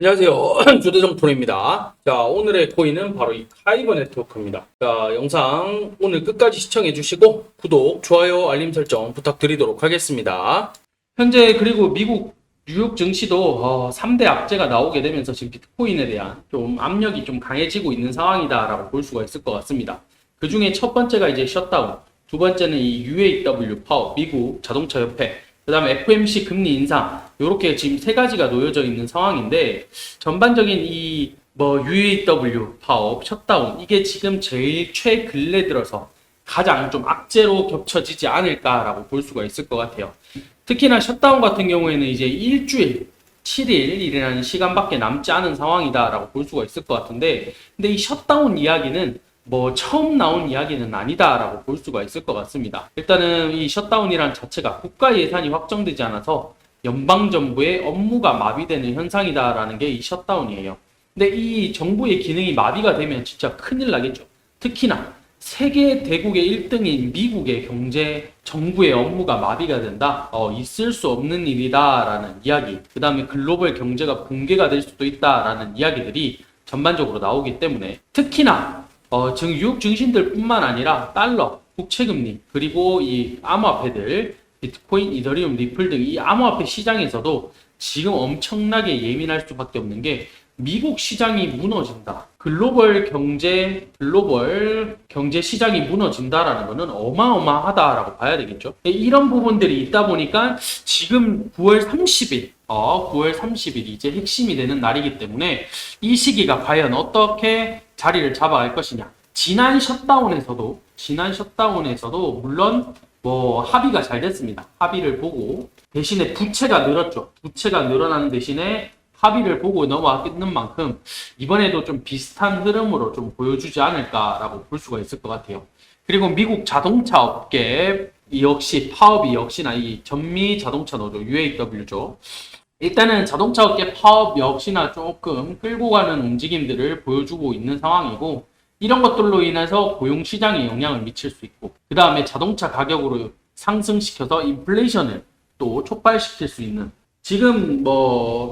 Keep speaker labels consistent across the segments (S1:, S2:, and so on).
S1: 안녕하세요. 주대정프로입니다. 자, 오늘의 코인은 바로 이 카이버 네트워크입니다. 자, 영상 오늘 끝까지 시청해 주시고 구독, 좋아요, 알림 설정 부탁드리도록 하겠습니다. 현재 그리고 미국 뉴욕 증시도 3대 악재가 나오게 되면서 지금 비트코인에 대한 좀 압력이 좀 강해지고 있는 상황이다라고 볼 수가 있을 것 같습니다. 그 중에 첫 번째가 이제 셧다운, 두 번째는 이 UAW 파업, 미국 자동차 협회, 그 다음에 FOMC 금리 인상, 요렇게 지금 세 가지가 놓여져 있는 상황인데, 전반적인 이 UAW 파업, 셧다운, 이게 지금 제일 최근래 들어서 가장 좀 악재로 겹쳐지지 않을까라고 볼 수가 있을 것 같아요. 특히나 셧다운 같은 경우에는 이제 일주일, 7일이라는 시간밖에 남지 않은 상황이다라고 볼 수가 있을 것 같은데, 근데 이 셧다운 이야기는 처음 나온 이야기는 아니다라고 볼 수가 있을 것 같습니다. 일단은 이 셧다운이란 자체가 국가 예산이 확정되지 않아서 연방정부의 업무가 마비되는 현상이다라는 게 이 셧다운이에요. 근데 이 정부의 기능이 마비가 되면 진짜 큰일 나겠죠. 특히나 세계 대국의 1등인 미국의 경제, 정부의 업무가 마비가 된다? 있을 수 없는 일이다라는 이야기. 그 다음에 글로벌 경제가 붕괴가 될 수도 있다라는 이야기들이 전반적으로 나오기 때문에 특히나 뉴욕 증신들 뿐만 아니라 달러, 국채금리, 그리고 이 암호화폐들, 비트코인, 이더리움, 리플 등 이 암호화폐 시장에서도 지금 엄청나게 예민할 수밖에 없는 게 미국 시장이 무너진다. 글로벌 경제 시장이 무너진다라는 것은 어마어마하다라고 봐야 되겠죠. 이런 부분들이 있다 보니까 지금 9월 30일, 9월 30일이 이제 핵심이 되는 날이기 때문에 이 시기가 과연 어떻게 자리를 잡아갈 것이냐. 지난 셧다운에서도 물론 합의가 잘 됐습니다. 합의를 보고 대신에 부채가 늘었죠. 부채가 늘어나는 대신에 합의를 보고 넘어왔는 만큼 이번에도 좀 비슷한 흐름으로 좀 보여주지 않을까라고 볼 수가 있을 것 같아요. 그리고 미국 자동차 업계 역시 파업이 역시나 이 전미 자동차 노조 UAW죠. 일단은 자동차 업계 파업 역시나 조금 끌고 가는 움직임들을 보여주고 있는 상황이고, 이런 것들로 인해서 고용 시장에 영향을 미칠 수 있고, 그 다음에 자동차 가격으로 상승시켜서 인플레이션을 또 촉발시킬 수 있는, 지금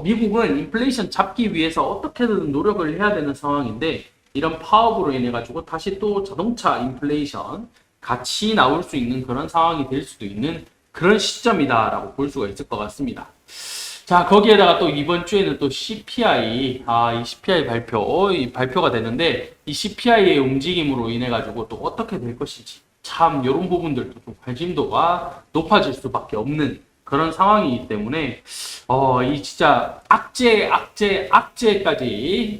S1: 미국은 인플레이션 잡기 위해서 어떻게든 노력을 해야 되는 상황인데, 이런 파업으로 인해 가지고 다시 또 자동차 인플레이션 같이 나올 수 있는 그런 상황이 될 수도 있는 그런 시점이다라고 볼 수가 있을 것 같습니다. 자, 거기에다가 또 이번 주에는 또 CPI, 이 CPI 발표가 되는데, 이 CPI의 움직임으로 인해 가지고 또 어떻게 될 것인지, 참, 이런 부분들도 좀 관심도가 높아질 수밖에 없는 그런 상황이기 때문에, 이 진짜 악재까지,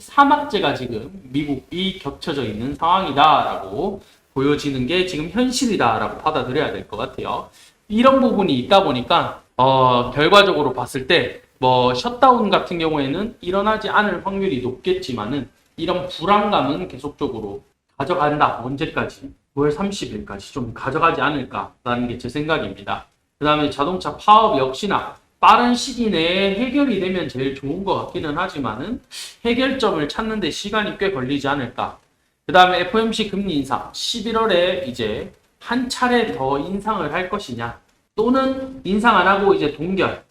S1: 3악재가 지금 미국이 겹쳐져 있는 상황이다라고 보여지는 게 지금 현실이다라고 받아들여야 될 것 같아요. 이런 부분이 있다 보니까, 결과적으로 봤을 때, 셧다운 같은 경우에는 일어나지 않을 확률이 높겠지만은, 이런 불안감은 계속적으로 가져간다. 언제까지? 9월 30일까지 좀 가져가지 않을까라는 게 제 생각입니다. 그 다음에 자동차 파업 역시나 빠른 시기 내에 해결이 되면 제일 좋은 것 같기는 하지만은, 해결점을 찾는데 시간이 꽤 걸리지 않을까. 그 다음에 FOMC 금리 인상, 11월에 이제 한 차례 더 인상을 할 것이냐, 또는 인상 안 하고 이제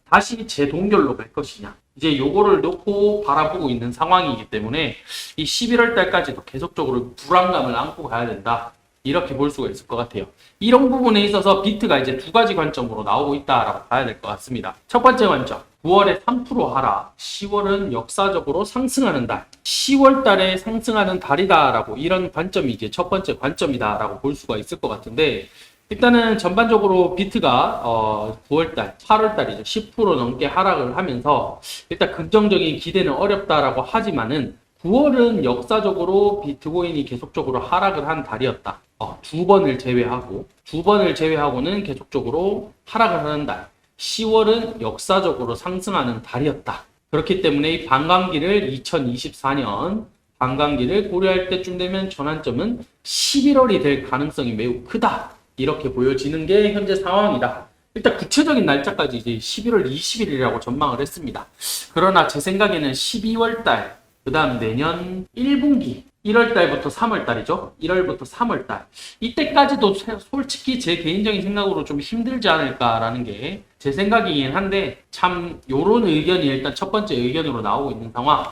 S1: 다시 재동결로 갈 것이냐. 이제 요거를 놓고 바라보고 있는 상황이기 때문에 이 11월 달까지도 계속적으로 불안감을 안고 가야 된다. 이렇게 볼 수가 있을 것 같아요. 이런 부분에 있어서 비트가 이제 두 가지 관점으로 나오고 있다라고 봐야 될 것 같습니다. 첫 번째 관점. 9월에 3% 하락, 10월은 역사적으로 상승하는 달, 10월 달에 상승하는 달이다라고, 이런 관점이 이제 첫 번째 관점이다라고 볼 수가 있을 것 같은데, 일단은 전반적으로 비트가 9월달, 8월달이죠. 10% 넘게 하락을 하면서 일단 긍정적인 기대는 어렵다라고 하지만은, 9월은 역사적으로 비트코인이 계속적으로 하락을 한 달이었다. 두 번을 제외하고는 계속적으로 하락을 하는 달. 10월은 역사적으로 상승하는 달이었다. 그렇기 때문에 이 반감기를 2024년 반감기를 고려할 때쯤 되면 전환점은 11월이 될 가능성이 매우 크다. 이렇게 보여지는 게 현재 상황이다. 일단 구체적인 날짜까지 이제 11월 20일이라고 전망을 했습니다. 그러나 제 생각에는 12월 달, 그 다음 내년 1분기 1월 달부터 3월 달이죠. 1월부터 3월 달. 이때까지도 솔직히 제 개인적인 생각으로 좀 힘들지 않을까라는 게 제 생각이긴 한데 참 요런 의견이 일단 첫 번째 의견으로 나오고 있는 상황.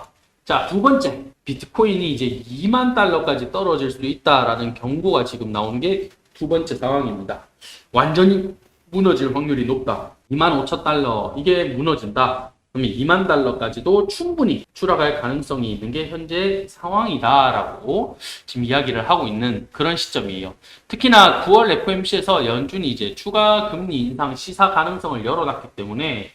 S1: 자, 두 번째. 비트코인이 이제 2만 달러까지 떨어질 수 있다라는 경고가 지금 나오는 게 두 번째 상황입니다. 완전히 무너질 확률이 높다. 2만 5천 달러 이게 무너진다. 그러면 2만 달러까지도 충분히 추락할 가능성이 있는 게 현재 상황이다라고 지금 이야기를 하고 있는 그런 시점이에요. 특히나 9월 FOMC에서 연준이 이제 추가 금리 인상 시사 가능성을 열어놨기 때문에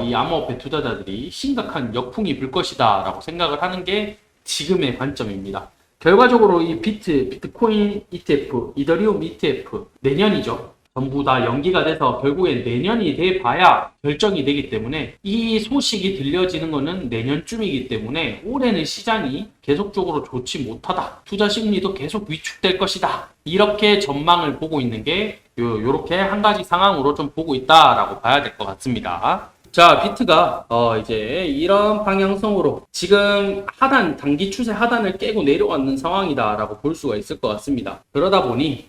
S1: 이 암호화폐 투자자들이 심각한 역풍이 불 것이다라고 생각을 하는 게 지금의 관점입니다. 결과적으로 이 비트코인 ETF, 이더리움 ETF 내년이죠. 전부 다 연기가 돼서 결국엔 내년이 돼 봐야 결정이 되기 때문에 이 소식이 들려지는 것은 내년쯤이기 때문에 올해는 시장이 계속적으로 좋지 못하다. 투자 심리도 계속 위축될 것이다. 이렇게 전망을 보고 있는 게 요렇게 한 가지 상황으로 좀 보고 있다라고 봐야 될 것 같습니다. 자, 비트가 이제 이런 방향성으로 지금 단기 추세 하단을 깨고 내려왔는 상황이다라고 볼 수가 있을 것 같습니다. 그러다 보니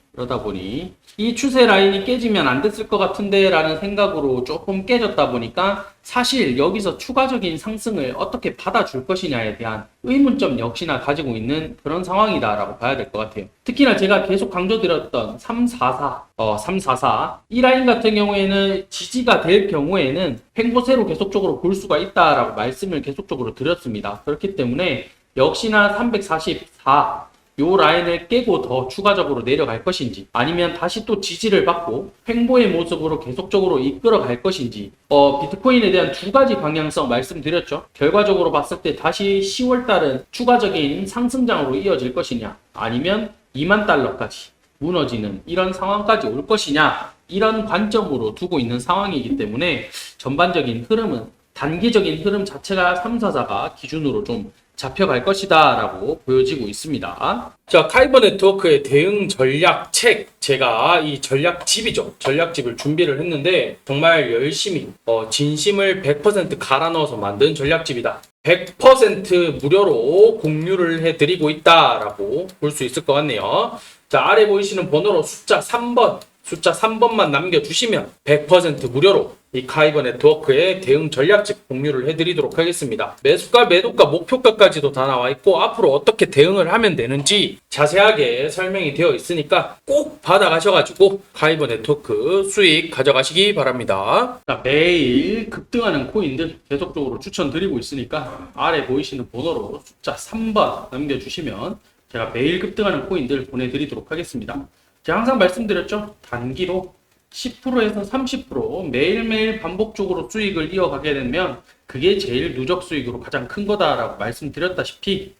S1: 이 추세 라인이 깨지면 안 됐을 것 같은데 라는 생각으로 조금 깨졌다 보니까 사실 여기서 추가적인 상승을 어떻게 받아줄 것이냐에 대한 의문점 역시나 가지고 있는 그런 상황이다라고 봐야 될 것 같아요. 특히나 제가 계속 강조드렸던 344 이 라인 같은 경우에는 지지가 될 경우에는 횡보세로 계속적으로 볼 수가 있다라고 말씀을 계속적으로 드렸습니다. 그렇기 때문에 역시나 344 요 라인을 깨고 더 추가적으로 내려갈 것인지 아니면 다시 또 지지를 받고 횡보의 모습으로 계속적으로 이끌어 갈 것인지 비트코인에 대한 두 가지 방향성 말씀드렸죠. 결과적으로 봤을 때 다시 10월 달은 추가적인 상승장으로 이어질 것이냐 아니면 2만 달러까지 무너지는 이런 상황까지 올 것이냐 이런 관점으로 두고 있는 상황이기 때문에 전반적인 흐름은 단기적인 흐름 자체가 344가 기준으로 좀 잡혀갈 것이다 라고 보여지고 있습니다. 자, 카이버 네트워크의 대응 전략책, 제가 이 전략집을 준비를 했는데 정말 열심히 진심을 100% 갈아 넣어서 만든 전략집이다. 100% 무료로 공유를 해드리고 있다라고 볼 수 있을 것 같네요. 자, 아래 보이시는 번호로 숫자 3번만 남겨주시면 100% 무료로 이 카이버 네트워크의 대응 전략집 공유를 해드리도록 하겠습니다. 매수가, 매도가, 목표가까지도 다 나와 있고 앞으로 어떻게 대응을 하면 되는지 자세하게 설명이 되어 있으니까 꼭 받아가셔가지고 카이버 네트워크 수익 가져가시기 바랍니다. 자, 매일 급등하는 코인들 계속적으로 추천드리고 있으니까 아래 보이시는 번호로 숫자 3번 남겨주시면 제가 매일 급등하는 코인들 보내드리도록 하겠습니다. 제가 항상 말씀드렸죠. 단기로 10%에서 30% 매일매일 반복적으로 수익을 이어가게 되면 그게 제일 누적 수익으로 가장 큰 거다라고 말씀드렸다시피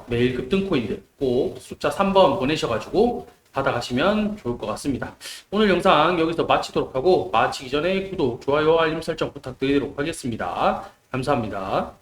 S1: 매일 급등 코인들 꼭 숫자 3번 보내셔가지고 받아가시면 좋을 것 같습니다. 오늘 영상 여기서 마치도록 하고 마치기 전에 구독, 좋아요, 알림 설정 부탁드리도록 하겠습니다. 감사합니다.